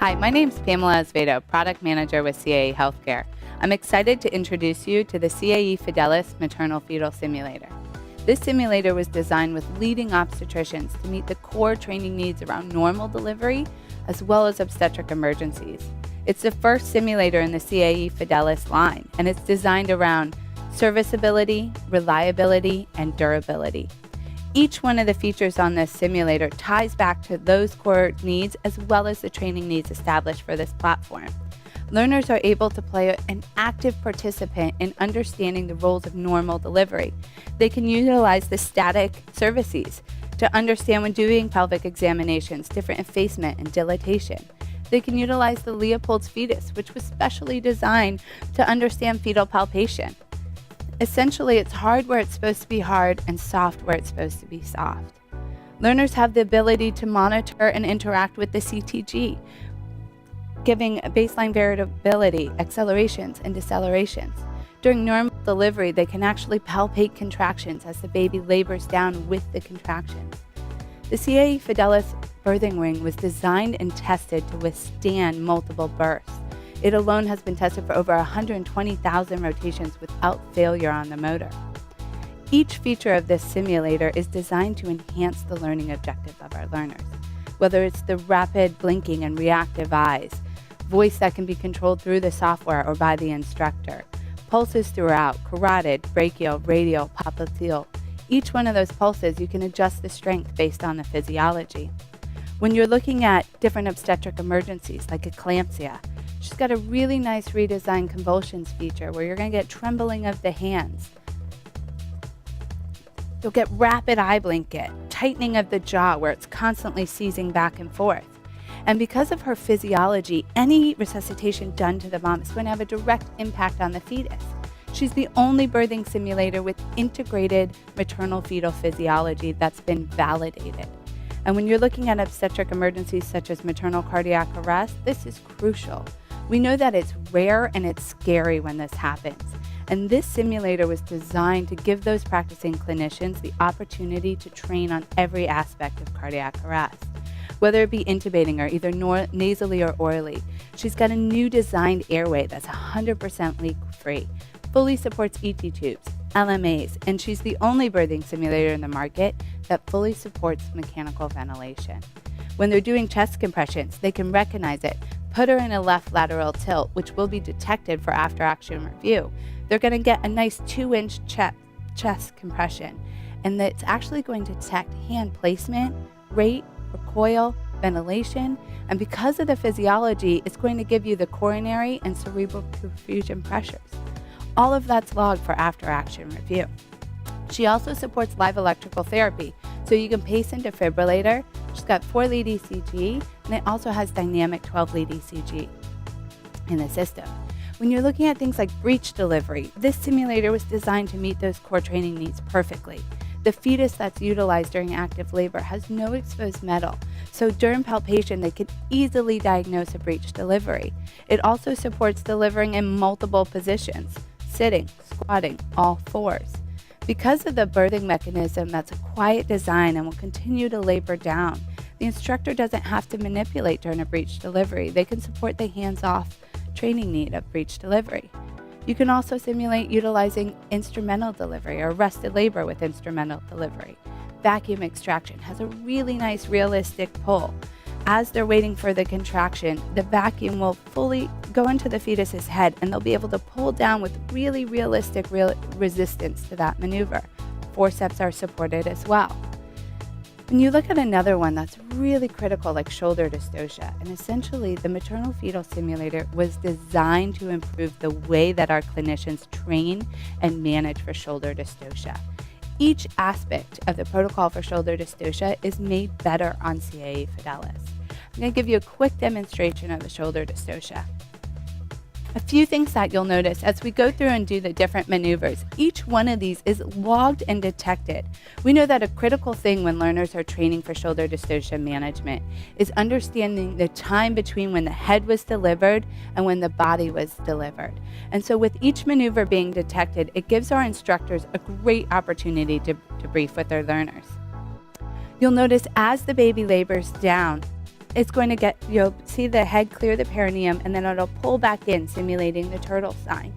Hi, my name is Pamela Esvedo, Product Manager with CAE Healthcare. I'm excited to introduce you to the CAE Fidelis Maternal Fetal Simulator. This simulator was designed with leading obstetricians to meet the core training needs around normal delivery as well as obstetric emergencies. It's the first simulator in the CAE Fidelis line, and it's designed around serviceability, reliability, and durability. Each one of the features on this simulator ties back to those core needs as well as the training needs established for this platform. Learners are able to play an active participant in understanding the roles of normal delivery. They can utilize the static cervices to understand when doing pelvic examinations, different effacement and dilatation. They can utilize the Leopold's fetus, which was specially designed to understand fetal palpation. Essentially, it's hard where it's supposed to be hard and soft where it's supposed to be soft. Learners have the ability to monitor and interact with the CTG, giving baseline variability, accelerations, and decelerations. During normal delivery, they can actually palpate contractions as the baby labors down with the contractions. The CAE Fidelis birthing ring was designed and tested to withstand multiple births. It alone has been tested for over 120,000 rotations without failure on the motor. Each feature of this simulator is designed to enhance the learning objectives of our learners, whether it's the rapid blinking and reactive eyes, voice that can be controlled through the software or by the instructor, pulses throughout, carotid, brachial, radial, popliteal. Each one of those pulses, you can adjust the strength based on the physiology. When you're looking at different obstetric emergencies like eclampsia, she's got a really nice redesigned convulsions feature where you're going to get trembling of the hands. You'll get rapid eye blinking, tightening of the jaw where it's constantly seizing back and forth. And because of her physiology, any resuscitation done to the mom is going to have a direct impact on the fetus. She's the only birthing simulator with integrated maternal fetal physiology that's been validated. And when you're looking at obstetric emergencies such as maternal cardiac arrest, this is crucial. We know that it's rare and it's scary when this happens. And this simulator was designed to give those practicing clinicians the opportunity to train on every aspect of cardiac arrest. Whether it be intubating her either nasally or orally, she's got a new designed airway that's 100% leak-free, fully supports ET tubes, LMAs, and she's the only birthing simulator in the market that fully supports mechanical ventilation. When they're doing chest compressions, they can recognize it, put her in a left lateral tilt, which will be detected for after-action review. They're going to get a nice 2-inch chest compression, and it's actually going to detect hand placement, rate, recoil, ventilation, and because of the physiology, it's going to give you the coronary and cerebral perfusion pressures. All of that's logged for after-action review. She also supports live electrical therapy, so you can pace and defibrillator. She's got 4-lead ECG, and it also has dynamic 12-lead ECG in the system. When you're looking at things like breech delivery, this simulator was designed to meet those core training needs perfectly. The fetus that's utilized during active labor has no exposed metal, so during palpation they can easily diagnose a breech delivery. It also supports delivering in multiple positions, sitting, squatting, all fours. Because of the birthing mechanism that's a quiet design and will continue to labor down, the instructor doesn't have to manipulate during a breech delivery. They can support the hands-off training need of breech delivery. You can also simulate utilizing instrumental delivery or arrested labor with instrumental delivery. Vacuum extraction has a really nice realistic pull. As they're waiting for the contraction, the vacuum will fully go into the fetus's head and they'll be able to pull down with really realistic resistance to that maneuver. Forceps are supported as well. When you look at another one that's really critical, like shoulder dystocia, and essentially the maternal fetal simulator was designed to improve the way that our clinicians train and manage for shoulder dystocia. Each aspect of the protocol for shoulder dystocia is made better on CAE Fidelis. I'm going to give you a quick demonstration of the shoulder dystocia. A few things that you'll notice as we go through and do the different maneuvers, each one of these is logged and detected. We know that a critical thing when learners are training for shoulder dystocia management is understanding the time between when the head was delivered and when the body was delivered. And so with each maneuver being detected, it gives our instructors a great opportunity to brief with their learners. You'll notice as the baby labors down, it's going to get, you'll see the head clear the perineum, and then it'll pull back in, simulating the turtle sign.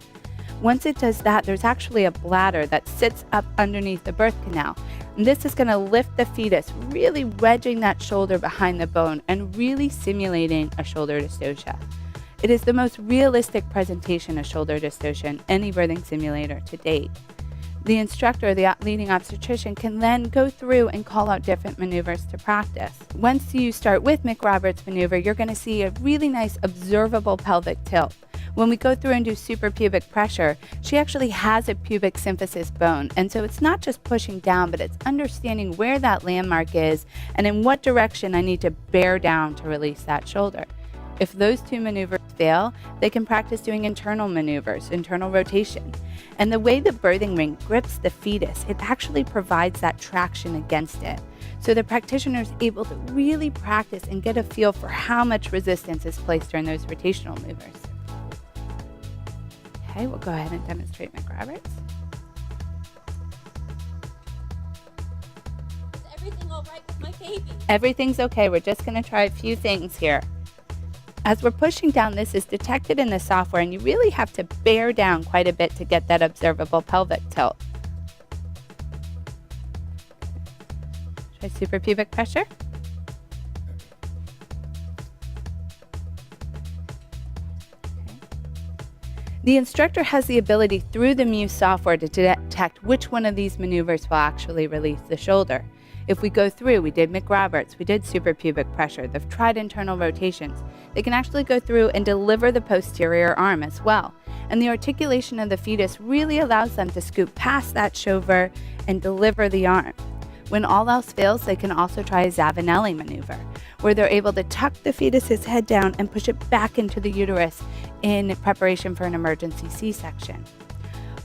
Once it does that, there's actually a bladder that sits up underneath the birth canal. And this is going to lift the fetus, really wedging that shoulder behind the bone and really simulating a shoulder dystocia. It is the most realistic presentation of shoulder dystocia in any birthing simulator to date. The instructor, the leading obstetrician, can then go through and call out different maneuvers to practice. Once you start with McRoberts maneuver, you're going to see a really nice observable pelvic tilt. When we go through and do suprapubic pressure, she actually has a pubic symphysis bone, and so it's not just pushing down, but it's understanding where that landmark is and in what direction I need to bear down to release that shoulder. If those two maneuvers fail, they can practice doing internal maneuvers, internal rotation. And the way the birthing ring grips the fetus, it actually provides that traction against it. So the practitioner is able to really practice and get a feel for how much resistance is placed during those rotational maneuvers. Okay, we'll go ahead and demonstrate McRoberts. Is everything all right with my baby? Everything's okay. We're just going to try a few things here. As we're pushing down, this is detected in the software, and you really have to bear down quite a bit to get that observable pelvic tilt. Try suprapubic pressure. The instructor has the ability through the Muse software to detect which one of these maneuvers will actually release the shoulder. If we go through, we did McRoberts, we did suprapubic pressure, they've tried internal rotations. They can actually go through and deliver the posterior arm as well. And the articulation of the fetus really allows them to scoop past that shoulder and deliver the arm. When all else fails, they can also try a Zavanelli maneuver, where they're able to tuck the fetus's head down and push it back into the uterus in preparation for an emergency C-section.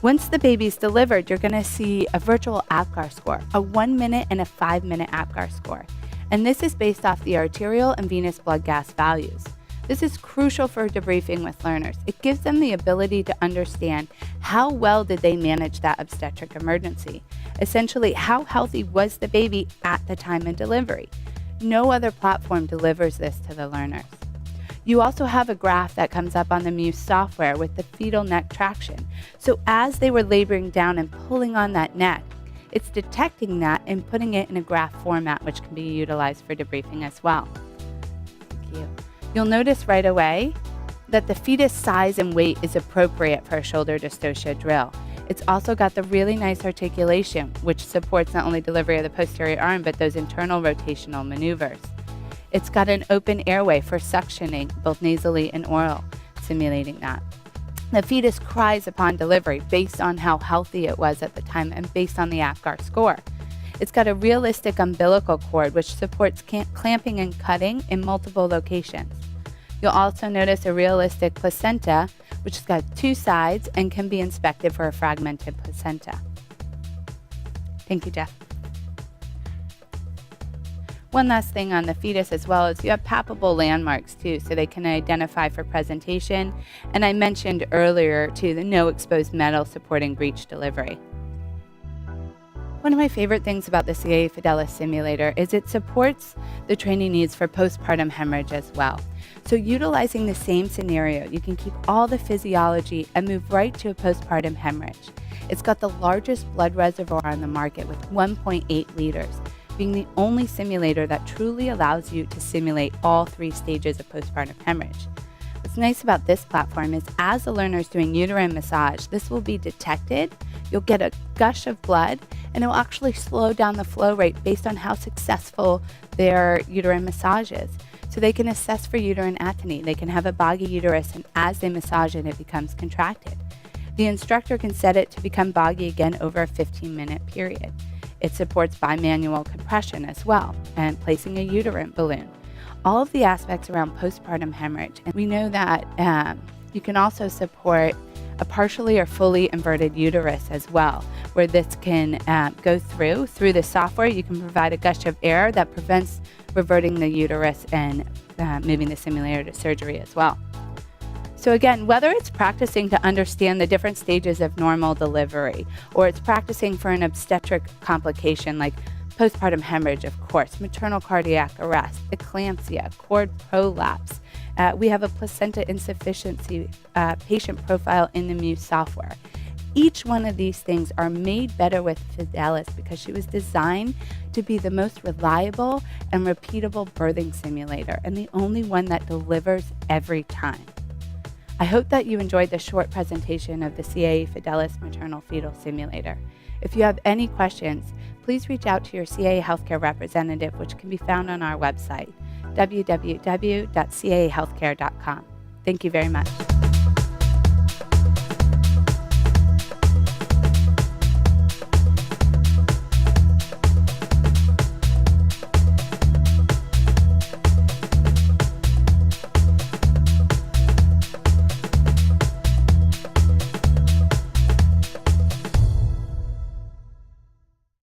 Once the baby's delivered, you're going to see a virtual APGAR score, a 1 minute and a 5 minute APGAR score. And this is based off the arterial and venous blood gas values. This is crucial for debriefing with learners. It gives them the ability to understand how well did they manage that obstetric emergency. Essentially, how healthy was the baby at the time of delivery? No other platform delivers this to the learners. You also have a graph that comes up on the Muse software with the fetal neck traction. So as they were laboring down and pulling on that neck, it's detecting that and putting it in a graph format, which can be utilized for debriefing as well. Thank you. You'll notice right away that the fetus size and weight is appropriate for a shoulder dystocia drill. It's also got the really nice articulation, which supports not only delivery of the posterior arm, but those internal rotational maneuvers. It's got an open airway for suctioning, both nasally and oral, simulating that. The fetus cries upon delivery based on how healthy it was at the time and based on the APGAR score. It's got a realistic umbilical cord, which supports clamping and cutting in multiple locations. You'll also notice a realistic placenta, which has got 2 sides and can be inspected for a fragmented placenta. Thank you, Jeff. One last thing on the fetus as well is you have palpable landmarks too, so they can identify for presentation. And I mentioned earlier too the no exposed metal supporting breech delivery. One of my favorite things about the CAE Fidelis simulator is it supports the training needs for postpartum hemorrhage as well. So utilizing the same scenario, you can keep all the physiology and move right to a postpartum hemorrhage. It's got the largest blood reservoir on the market with 1.8 liters, being the only simulator that truly allows you to simulate all 3 stages of postpartum hemorrhage. What's nice about this platform is as the learner is doing uterine massage, this will be detected, you'll get a gush of blood, and it will actually slow down the flow rate based on how successful their uterine massage is. So they can assess for uterine atony. They can have a boggy uterus, and as they massage it, it becomes contracted. The instructor can set it to become boggy again over a 15-minute period. It supports bimanual compression as well, and placing a uterine balloon. All of the aspects around postpartum hemorrhage. And we know that you can also support a partially or fully inverted uterus as well, where this can go through the software. You can provide a gush of air that prevents reverting the uterus and moving the simulator to surgery as well. So again, whether it's practicing to understand the different stages of normal delivery, or it's practicing for an obstetric complication like postpartum hemorrhage, of course, maternal cardiac arrest, eclampsia, cord prolapse. We have a placenta insufficiency patient profile in the Muse software. Each one of these things are made better with Fidelis because she was designed to be the most reliable and repeatable birthing simulator, and the only one that delivers every time. I hope that you enjoyed the short presentation of the CAE Fidelis Maternal Fetal Simulator. If you have any questions, please reach out to your CAE healthcare representative, which can be found on our website, www.caehealthcare.com. Thank you very much.